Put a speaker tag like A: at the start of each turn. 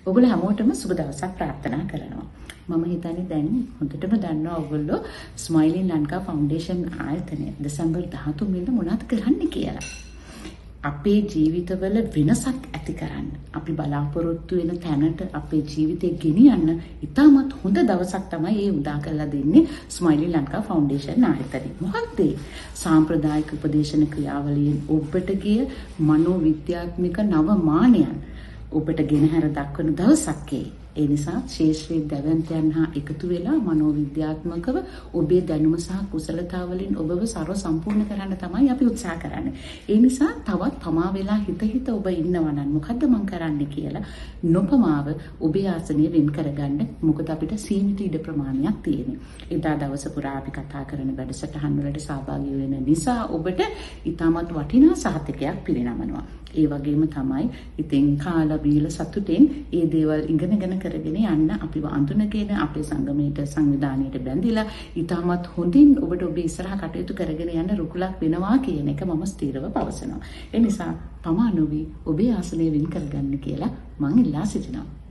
A: ඔයගොල්ලෝ හැමෝටම සුබ දවසක් ප්‍රාර්ථනා කරනවා. මම හිතන්නේ දැන් හොඳටම දන්නවා ඔයගොල්ලෝ ස්මයිලින් ලංකා ෆවුන්ඩේෂන් ආයතනය දෙසැම්බර් 13 වෙනිදා මොනවද කරන්න කියලා. අපේ ජීවිතවල වෙනසක් ඇති කරන්න. අපි බලාපොරොත්තු වෙන තැනට අපේ ජීවිතේ ගෙනියන්න ඉතාමත් හොඳ දවසක් තමයි මේ උදා කරලා දෙන්නේ ස්මයිලින් ලංකා ෆවුන්ඩේෂන් ආයතනය. මොකක්ද ඒ? සාම්ප්‍රදායික උපදේශන ක්‍රියාවලියෙන් ඔබට ගිය මනෝවිද්‍යාත්මක නව මානයන් ඔබට ගෙනහැර දක්වන දවසක් ඒ. ඒ නිසා ශේෂ්ත්‍රී දැවැන්තයන් හා එකතු වෙලා මනෝවිද්‍යාත්මකව ඔබේ දැනුම සහ කුසලතාවලින් ඔබව ਸਰව සම්පූර්ණ කරන්න තමයි අපි උත්සාහ කරන්නේ. ඒ නිසා තවත් පමා වෙලා හිත ඔබ ඉන්නවා නම් මොකද්ද මං කරන්නේ කියලා නොපමාව ඔබේ ආසනය වෙන් කරගන්න. මොකද අපිට සීමිත ඉඩ ප්‍රමාණයක් තියෙනවා. එදා දවස පුරා අපි කතා කරන වැඩසටහන් වලට සහභාගී වෙන නිසා ඔබට ඉතාමත් වටිනා සහතිකයක් පිරිනමනවා. ඒ වගේම තමයි ඉතින් කාලා බීලා සතුටෙන් ඒ දේවල් ඉගෙනගෙන කරගෙන යන්න අපිව අඳුනගෙන අපේ සංගමයට සංවිධානයට බැඳිලා ඉතාමත් හොඳින් ඔබට ඔබේ ඉස්සරහ කටයුතු කරගෙන යන්න රුකුලක් වෙනවා කියන එක මම ස්ථිරව පවසනවා. ඒ නිසා පමා නොවි ඔබේ ආසනය වෙන් කරගන්න කියලා මම ඉල්ලා සිටිනවා.